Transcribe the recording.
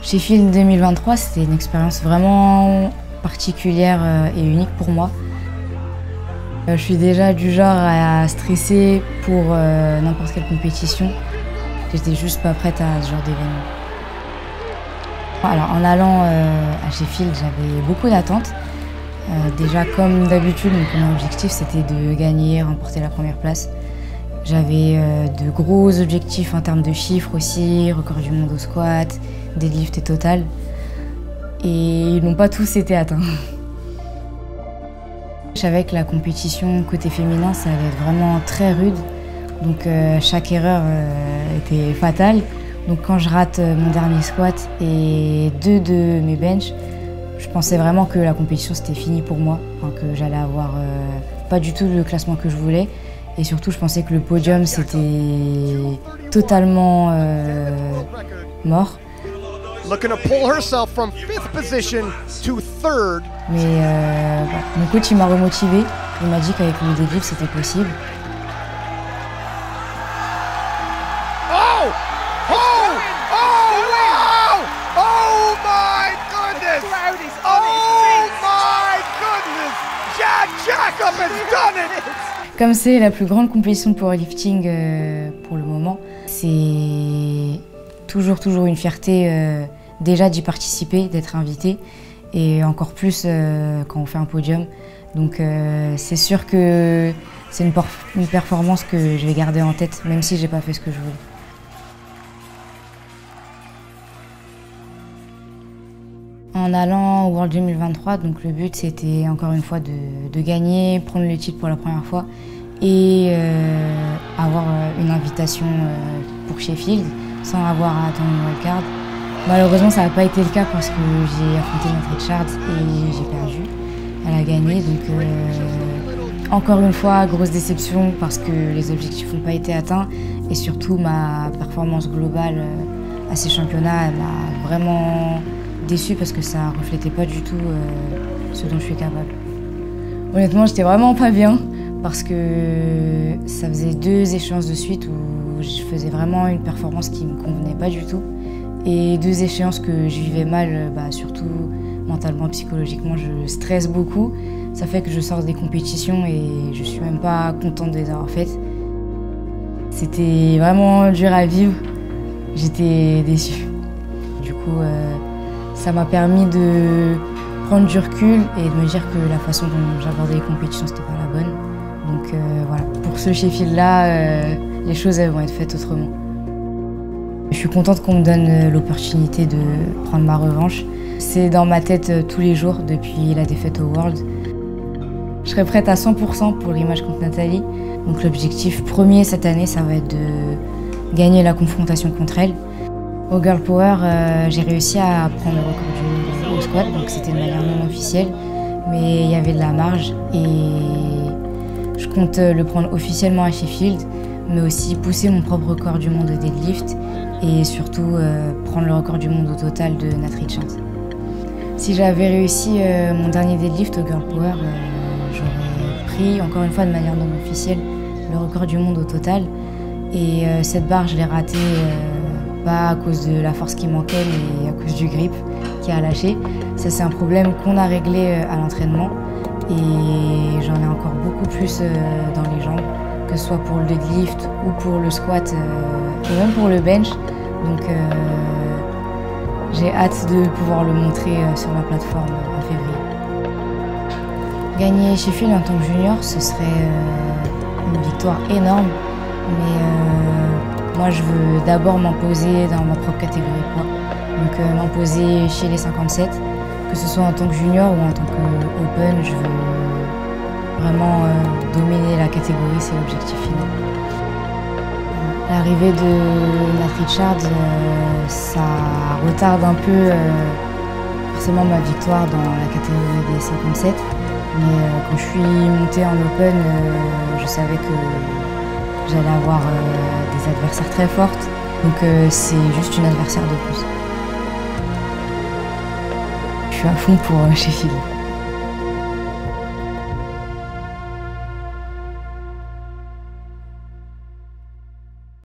Sheffield 2023, c'était une expérience vraiment particulière et unique pour moi. Je suis déjà du genre à stresser pour n'importe quelle compétition. J'étais juste pas prête à ce genre d'événement. Alors en allant à Sheffield, j'avais beaucoup d'attentes. Déjà comme d'habitude, mon premier objectif c'était de gagner, remporter la première place. J'avais de gros objectifs en termes de chiffres aussi, record du monde au squat, deadlift et total. Et ils n'ont pas tous été atteints. Je savais que la compétition côté féminin, ça allait être vraiment très rude. Donc chaque erreur était fatale. Donc quand je rate mon dernier squat et 2 de mes benches, je pensais vraiment que la compétition c'était fini pour moi, enfin, que j'allais avoir pas du tout le classement que je voulais. Et surtout je pensais que le podium c'était totalement mort. Mais mon coach il m'a remotivé, il m'a dit qu'avec le deadlift c'était possible. Comme c'est la plus grande compétition de powerlifting pour le moment, c'est toujours une fierté déjà d'y participer, d'être invité et encore plus quand on fait un podium. Donc c'est sûr que c'est une performance que je vais garder en tête même si j'ai pas fait ce que je voulais. En allant au World 2023, donc le but c'était encore une fois de gagner, prendre le titre pour la première fois et avoir une invitation pour Sheffield sans avoir à attendre une wildcard. Malheureusement ça n'a pas été le cas parce que j'ai affronté Nat Richards et j'ai perdu. Elle a gagné donc encore une fois grosse déception parce que les objectifs n'ont pas été atteints et surtout ma performance globale à ces championnats m'a vraiment déçue parce que ça reflétait pas du tout ce dont je suis capable. Honnêtement, j'étais vraiment pas bien parce que ça faisait 2 échéances de suite où je faisais vraiment une performance qui me convenait pas du tout et 2 échéances que je vivais mal, surtout mentalement, psychologiquement. Je stresse beaucoup, ça fait que je sors des compétitions et je suis même pas contente de les avoir faites. C'était vraiment dur à vivre, j'étais déçue. Du coup, ça m'a permis de prendre du recul et de me dire que la façon dont j'abordais les compétitions, c'était pas la bonne. Donc voilà, pour ce Sheffield-là, les choses elles vont être faites autrement. Je suis contente qu'on me donne l'opportunité de prendre ma revanche. C'est dans ma tête tous les jours depuis la défaite au World. Je serai prête à 100% pour le rematch contre Nathalie. Donc l'objectif premier cette année, ça va être de gagner la confrontation contre elle. Au Girl Power, j'ai réussi à prendre le record du monde au squat, donc c'était de manière non officielle, mais il y avait de la marge et je compte le prendre officiellement à Sheffield, mais aussi pousser mon propre record du monde de deadlift et surtout prendre le record du monde au total de Nat Richards. Si j'avais réussi mon dernier deadlift au Girl Power, j'aurais pris, encore une fois de manière non officielle, le record du monde au total et cette barre je l'ai ratée pas à cause de la force qui manquait, mais à cause du grip qui a lâché. Ça, c'est un problème qu'on a réglé à l'entraînement et j'en ai encore beaucoup plus dans les jambes, que ce soit pour le deadlift ou pour le squat et même pour le bench. Donc j'ai hâte de pouvoir le montrer sur ma plateforme en février. Gagner Sheffield en tant que junior, ce serait une victoire énorme, mais moi, je veux d'abord m'imposer dans ma propre catégorie de poids. Donc m'imposer chez les 57, que ce soit en tant que junior ou en tant qu'open, je veux vraiment dominer la catégorie, c'est l'objectif final. L'arrivée de Nat Richards, ça retarde un peu forcément ma victoire dans la catégorie des 57. Mais quand je suis montée en open, je savais que j'allais avoir des adversaires très fortes, donc c'est juste une adversaire de plus. Je suis à fond pour Sheffield.